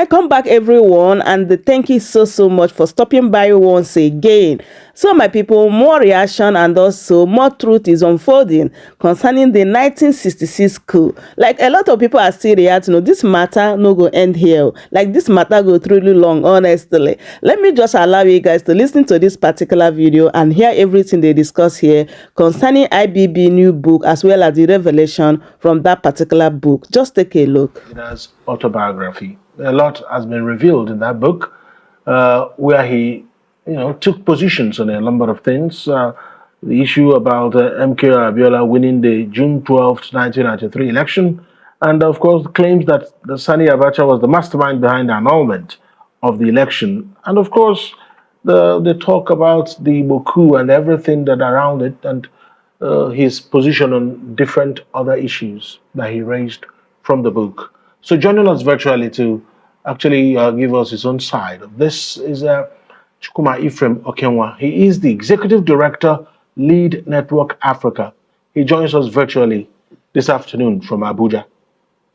Welcome back, everyone, and thank you so much for stopping by once again. So, my people, more reaction and also more truth is unfolding concerning the 1966 coup. Like, a lot of people are still reacting. This matter no go end here. Like, this matter go really long, honestly. Let me just allow you guys to listen to this particular video and hear everything they discuss here concerning IBB new book as well as the revelation from that particular book. Just take a look. It has autobiography. A lot has been revealed in that book, where he, took positions on a number of things. The issue about MK Abiola winning the June 12th, 1993 election, and of course claims that the Sani Abacha was the mastermind behind the annulment of the election, and of course the talk about the coup and everything that around it, and his position on different other issues that he raised from the book. So joining us virtually to actually give us his own side of this is Chukwuma Ephraim Okenwa. He is the Executive Director, Lead Network Africa. He joins us virtually this afternoon from Abuja.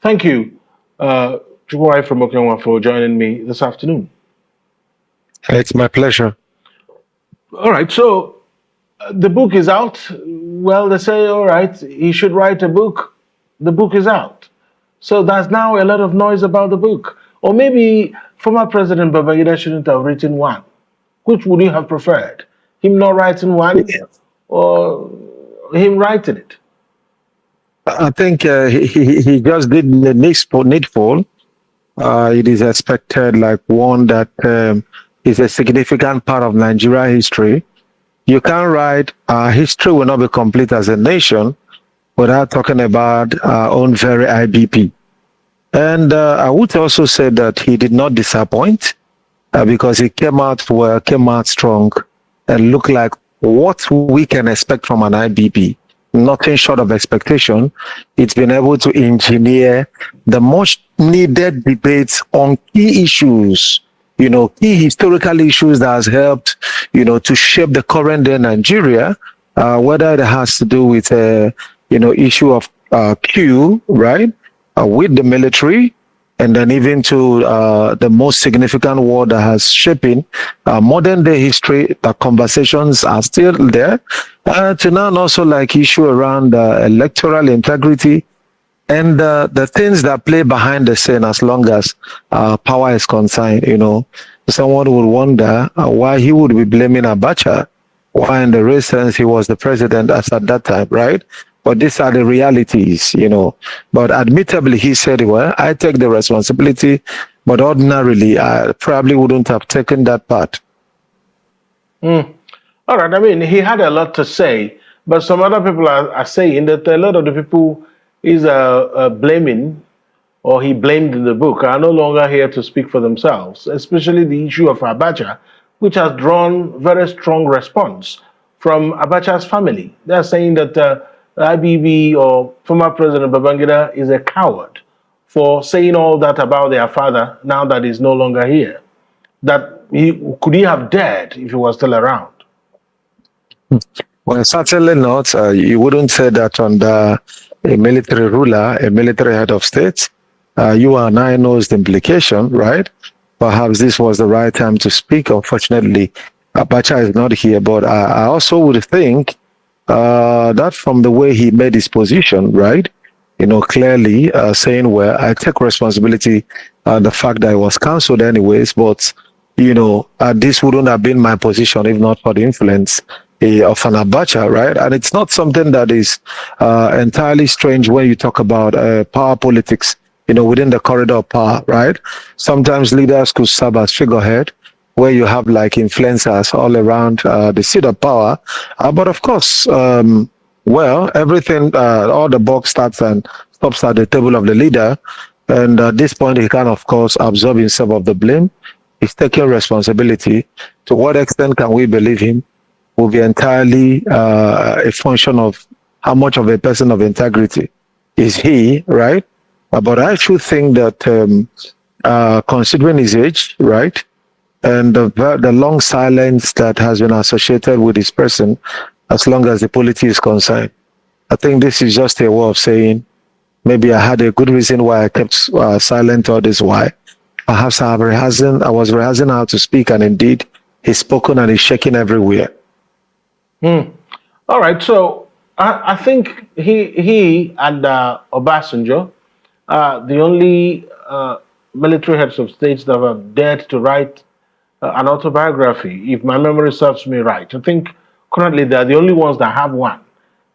Thank you, Chukwuma Ephraim Okenwa, for joining me this afternoon. It's my pleasure. All right, so the book is out. Well, they say, all right, he should write a book. The book is out. So there's now a lot of noise about the book. Or maybe former President Babangida shouldn't have written one. Which would you have preferred? Him not writing one or him writing it? I think he just did the needful. It is expected, like one that is a significant part of Nigeria history. You can't write, history will not be complete as a nation without talking about our own very IBP. And I would also say that he did not disappoint because he came out well, came out strong, and looked like what we can expect from an IBP. Nothing short of expectation. It's been able to engineer the much needed debates on key issues, key historical issues that has helped, to shape the current day Nigeria, whether it has to do with issue of Coup, right, with the military, and then even to the most significant war that has shaping modern day history. The conversations are still there. To now also like issue around electoral integrity and the things that play behind the scene as long as power is concerned. Someone would wonder why he would be blaming Abacha, why in the real sense he was the president as at that time, right? But these are the realities, But admittably, he said, well, I take the responsibility, but ordinarily, I probably wouldn't have taken that part. All right. I mean, he had a lot to say, but some other people are saying that a lot of the people is blaming, or he blamed in the book, are no longer here to speak for themselves, especially the issue of Abacha, which has drawn very strong response from Abacha's family. They're saying that IBB or former President Babangida is a coward for saying all that about their father now that he's no longer here. That could he have dared if he was still around? Well, certainly not. You wouldn't say that under a military ruler, a military head of state. You and I knows the implication, right? Perhaps this was the right time to speak. Unfortunately, Abacha is not here, but I also would think that from the way he made his position, right? Clearly saying, well, I take responsibility the fact that I was cancelled anyways, but, this wouldn't have been my position if not for the influence of an Abacha, right? And it's not something that is entirely strange when you talk about power politics, within the corridor of power, right? Sometimes leaders could serve as figurehead, where you have like influencers all around the seat of power. But of course, everything, all the buck starts and stops at the table of the leader. And at this point, he can, of course, absorb himself of the blame. He's taking responsibility. To what extent can we believe him will be entirely a function of how much of a person of integrity is he, right? But I should think that considering his age, right, and the long silence that has been associated with this person, as long as the polity is concerned, I think this is just a way of saying, maybe I had a good reason why I kept silent all this while. perhaps I was rehearsing how to speak, and indeed he's spoken and he's shaking everywhere. All right, so I think he and Obasanjo are the only military heads of states that have dared to write an autobiography, if my memory serves me right. I think currently they're the only ones that have one.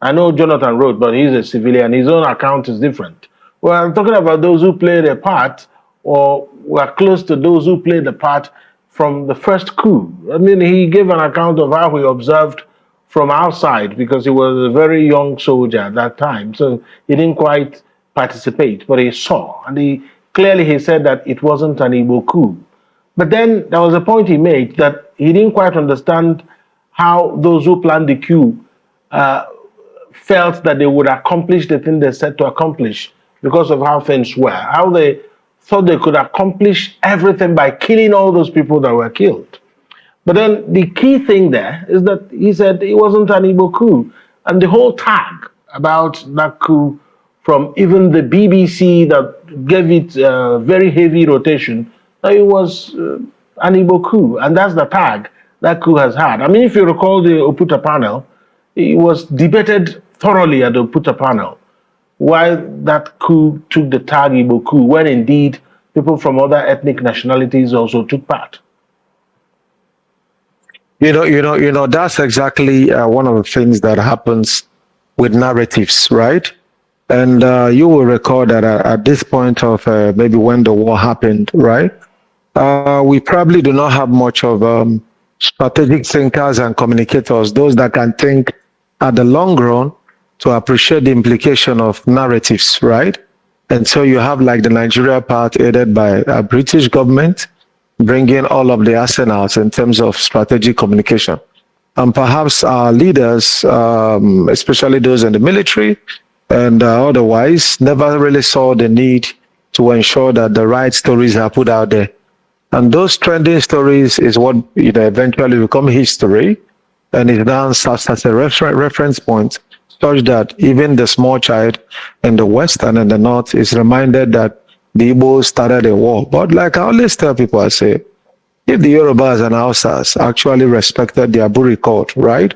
I know Jonathan wrote, but he's a civilian. His own account is different. Well, I'm talking about those who played a part or were close to those who played the part from the first coup. I mean, he gave an account of how he observed from outside because he was a very young soldier at that time. So he didn't quite participate, but he saw. And he said that it wasn't an Igbo coup. But then there was a point he made that he didn't quite understand how those who planned the coup felt that they would accomplish the thing they set to accomplish because of how things were, how they thought they could accomplish everything by killing all those people that were killed. But then the key thing there is that he said it wasn't an Igbo coup. And the whole tag about that coup from even the BBC that gave it very heavy rotation, it was an Igbo coup. And that's the tag that coup has had. I mean, if you recall the Oputa panel, it was debated thoroughly at the Oputa panel why that coup took the tag Igbo coup, when indeed people from other ethnic nationalities also took part. That's exactly one of the things that happens with narratives, right? And you will recall that at this point of maybe when the war happened, right? We probably do not have much of strategic thinkers and communicators, those that can think at the long run to appreciate the implication of narratives, right? And so you have like the Nigeria part aided by a British government, bringing all of the arsenals in terms of strategic communication. And perhaps our leaders, especially those in the military and otherwise, never really saw the need to ensure that the right stories are put out there. And those trending stories is what eventually become history, and it now serves as a reference point, such that even the small child in the West and in the North is reminded that the Igbos started a war. But like I always tell people, I say, if the Yorubas and Hausas actually respected the Aburi code, right?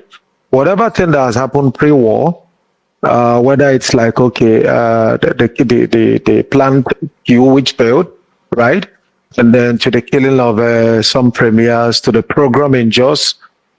Whatever thing that has happened pre-war, whether it's like, okay, the planned coup which failed, right? And then to the killing of some premiers, to the program in Jos,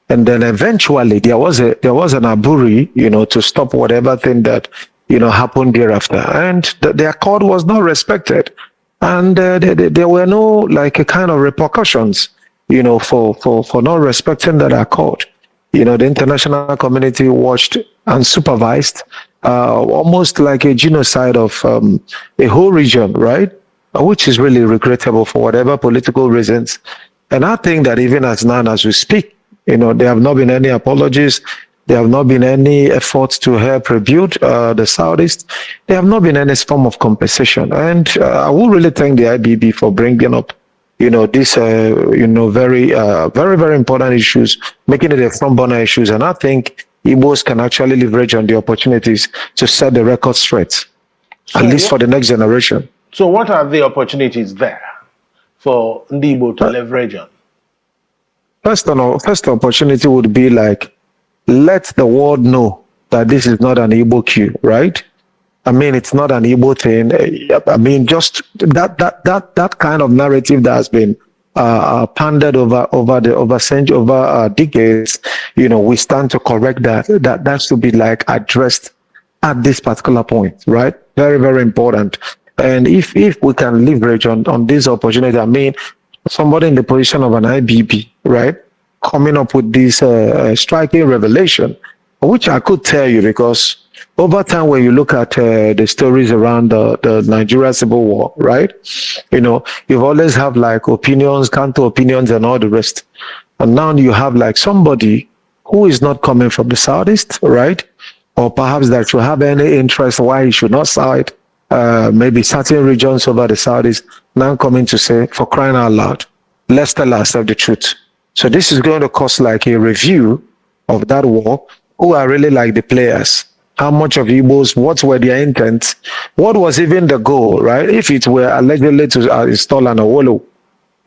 and then eventually there was an Aburi, to stop whatever thing that happened thereafter, and their code was not respected, and there were no like a kind of repercussions, for not respecting that accord. The international community watched and supervised almost like a genocide of a whole region, right? Which is really regrettable for whatever political reasons. And I think that even as now as we speak, there have not been any apologies. There have not been any efforts to help rebuild the Southeast. There have not been any form of compensation. And I will really thank the IBB for bringing up, these, very, very important issues, making it a front burner issues. And I think Igbos can actually leverage on the opportunities to set the record straight, at least for the next generation. So what are the opportunities there for Igbo to leverage on? First opportunity would be like, let the world know that this is not an Igbo coup, right? I mean, it's not an Igbo thing. I mean, just that kind of narrative that has been pandered over decades. We stand to correct that. That should be like addressed at this particular point, right? Very, very important. And if we can leverage on this opportunity, I mean, somebody in the position of an IBB, right, coming up with this striking revelation, which I could tell you because over time when you look at the stories around the Nigeria Civil War, right, you've always have like opinions, counter opinions and all the rest. And now you have like somebody who is not coming from the Southeast, right, or perhaps that should have any interest why he should not side maybe certain regions over the Southeast, now coming to say, for crying out loud, let's tell ourselves the truth. So this is going to cost like a review of that war, who are really like the players. how much of Igbos, what were their intents, what was even the goal, right? If it were allegedly to install an Awolo,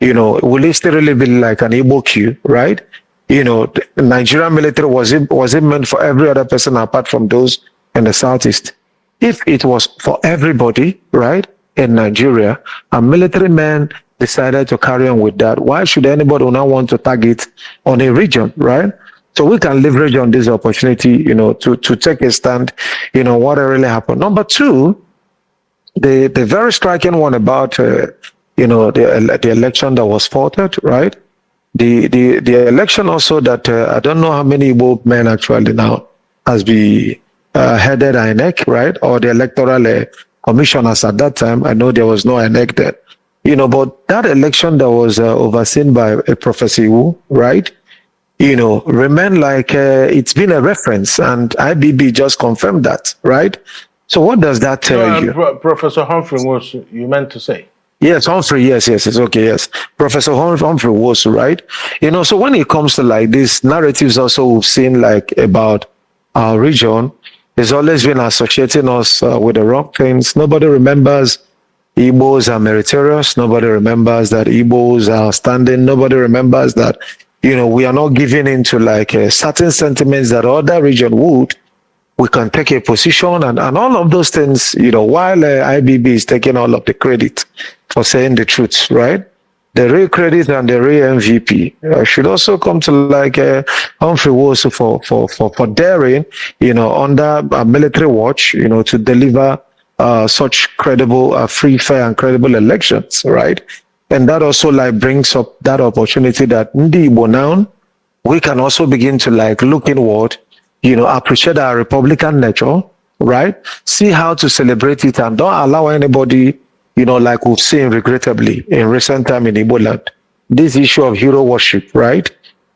will it still really be like an Igbo queue, right? The Nigerian military, was it meant for every other person apart from those in the southeast? If it was for everybody, right, in Nigeria, and military men decided to carry on with that, why should anybody now want to target on a region, right? So we can leverage on this opportunity, to take a stand, what really happened. Number two, the very striking one about the election that was faulted, right? The election also that I don't know how many Igbo men actually now has been headed INEC, right? Or the electoral commissioners at that time. I know there was no INEC then. But that election that was overseen by Professor Iwu, right? Remain like it's been a reference, and IBB just confirmed that, right? So what does that tell you? Professor Humphrey, was you meant to say? Yes, Humphrey. Yes, it's okay. Yes, Professor Humphrey was right. So when it comes to like these narratives, also we've seen like about our region, it's always been associating us with the wrong things. Nobody remembers Igbos are meritorious. Nobody remembers that Igbos are standing. Nobody remembers that we are not giving into like certain sentiments that other region would. We can take a position and all of those things, while IBB is taking all of the credit for saying the truth, right? The real credit and the real MVP should also come to like Humphrey Wosu for daring, under military watch, to deliver such credible, free, fair, and credible elections, right? And that also like brings up that opportunity that Ndi Igbo now, we can also begin to like look inward, appreciate our Republican nature, right? See how to celebrate it and don't allow anybody, like we've seen regrettably in recent time in Igbo land, this issue of hero worship, right?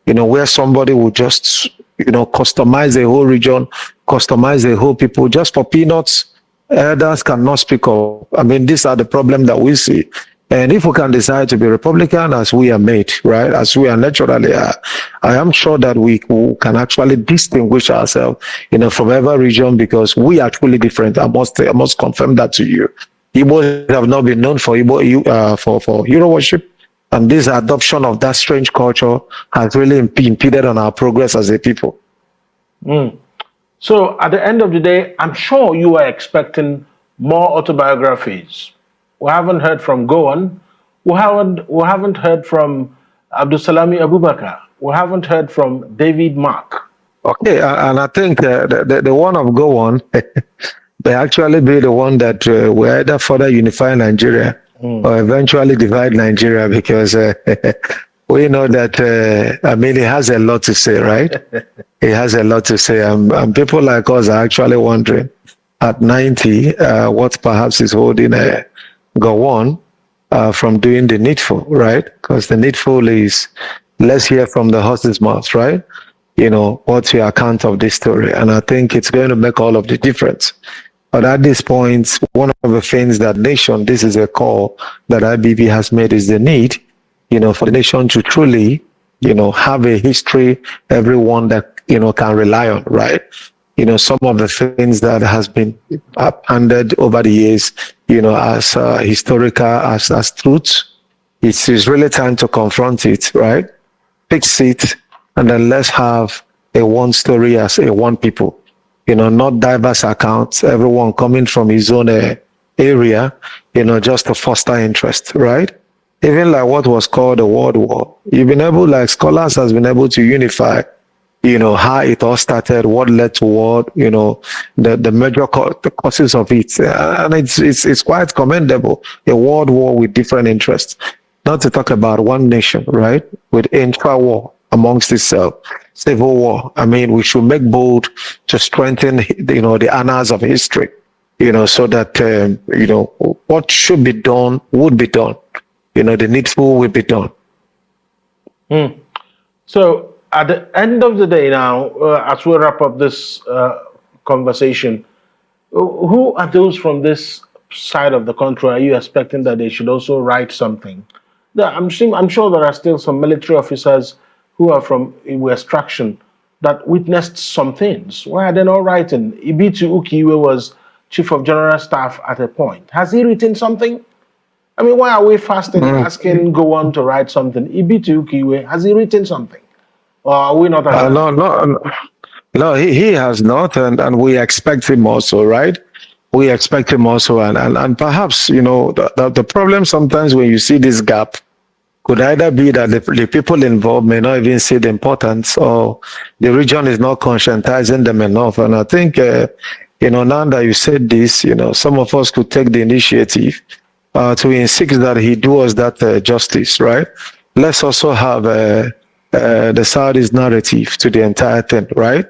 Where somebody will just, customize the whole region, customize the whole people just for peanuts. Elders cannot speak up. I mean, these are the problems that we see. And if we can decide to be Republican as we are made, right, as we are naturally are, I am sure that we can actually distinguish ourselves, from every region because we are truly different. I must confirm that to you. Igbos have not been known for for hero worship, and this adoption of that strange culture has really impeded on our progress as a people. So at the end of the day, I'm sure you are expecting more autobiographies. We haven't heard from Gowon. We haven't heard from Abdulsalami Abubakar. We haven't heard from David Mark. Okay, and I think the one of Gowon may actually be the one that will either further unify Nigeria or eventually divide Nigeria because we know that, he has a lot to say, right? He has a lot to say. And people like us are actually wondering at 90 what perhaps is holding Gowon from doing the needful, right? Because the needful is, let's hear from the horse's mouth, right? What's your account of this story? And I think it's going to make all of the difference. But at this point, one of the things that nation, this is a call that IBB has made, is the need, for the nation to truly, have a history, everyone that, can rely on, right? Some of the things that has been handed over the years, as historical, as truths, it is really time to confront it, right? Fix it, and then let's have a one story as a one people, not diverse accounts, everyone coming from his own area, just to foster interest, right? Even like what was called the World War, you've been able, like scholars has been able to unify, how it all started, what led to what, the major the causes of it. And it's quite commendable, a world war with different interests. Not to talk about one nation, right, with intra-war amongst itself, civil war. I mean, we should make bold to strengthen, the annals of history, so that, what should be done would be done. The needful will be done. So at the end of the day now, as we wrap up this conversation, who are those from this side of the country are you expecting that they should also write something? I'm sure there are still some military officers who are from Igbo extraction that witnessed some things. Why are they not writing? Ibitu Ukiwe was Chief of General Staff at a point. Has he written something? I mean, why are we fasting asking Gowon to write something? Ibitu Ukiwe, has he written something? Or are we not? No, he has not, and we expect him also, right? We expect him also, and perhaps, the problem sometimes when you see this gap could either be that the people involved may not even see the importance, or the region is not conscientizing them enough. And I think, now that you said this, some of us could take the initiative to insist that he do us that justice, right? Let's also have the Saudis narrative to the entire thing, right?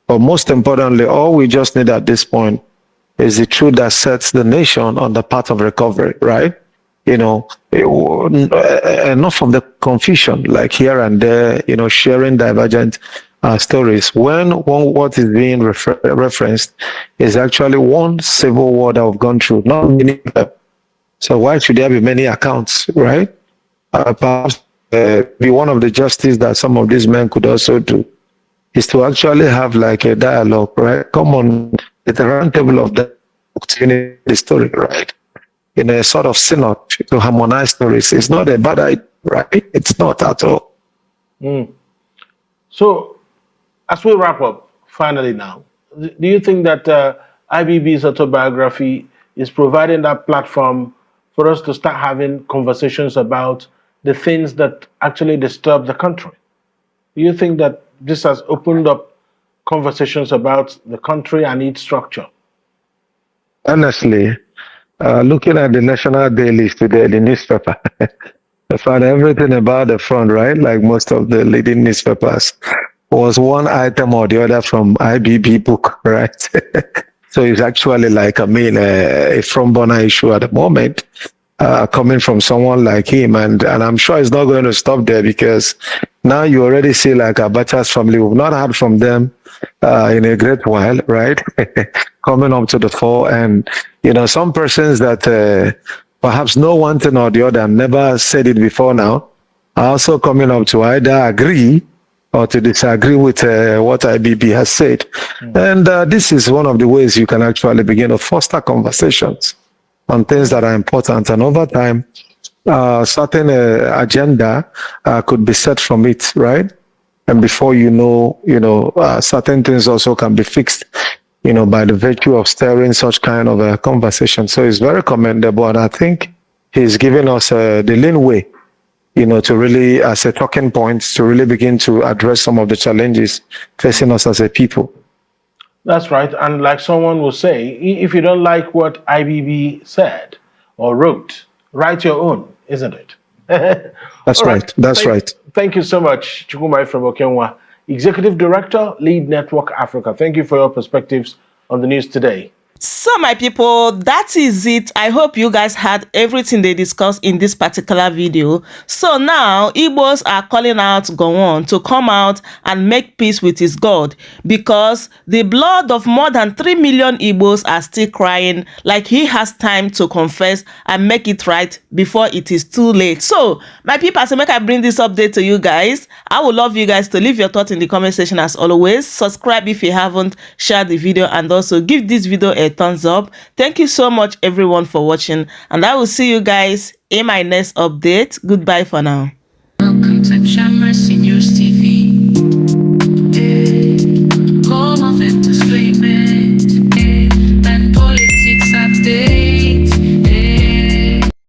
But most importantly, all we just need at this point is the truth that sets the nation on the path of recovery, right? Enough from the confusion, like here and there, sharing divergent stories. When what is being referenced is actually one civil war that we've gone through, not many. So why should there be many accounts, right? Perhaps be one of the justice that some of these men could also do is to actually have like a dialogue, right? Come on, at the round table of the story, right? In a sort of synod to harmonize stories. It's not a bad idea, right? It's not at all. So, as we wrap up, finally now, do you think that IBB's autobiography is providing that platform for us to start having conversations about the things that actually disturb the country? Do you think that this has opened up conversations about the country and its structure? Honestly, looking at the national dailies today, the newspaper, I found everything about the front, right? Like most of the leading newspapers was one item or the other from IBB book, right? So it's actually like, a front burner issue at the moment, coming from someone like him. And I'm sure it's not going to stop there, because now you already see like Abacha's family. We've not heard from them in a great while, right? Coming up to the fore. And, some persons that perhaps know one thing or the other and never said it before now are also coming up to either agree or to disagree with what IBB has said. And this is one of the ways you can actually begin to foster conversations on things that are important. And over time, certain agenda could be set from it, right? And before certain things also can be fixed, by the virtue of stirring such kind of a conversation. So it's very commendable. And I think he's giving us the leeway, to really, as a talking point, to really begin to address some of the challenges facing us as a people. That's right. And like someone will say, if you don't like what IBB said or wrote, write your own, isn't it? That's right. That's right. Thank you so much, Chukwumai from Okenwa, Executive Director, Lead Network Africa. Thank you for your perspectives on the news today. So my people, that is it. I hope you guys had everything they discussed in this particular video. So now Igbos are calling out Gowon to come out and make peace with his God, because the blood of more than 3 million Igbos are still crying, like he has time to confess and make it right before it is too late. So my people, so make I bring this update to you guys. I would love you guys to leave your thoughts in the comment section as always. Subscribe if you haven't, share the video, and also give this video a thumbs up. Thank you so much everyone for watching, and I will see you guys in my next update. Goodbye for now. Welcome to Chamber News TV.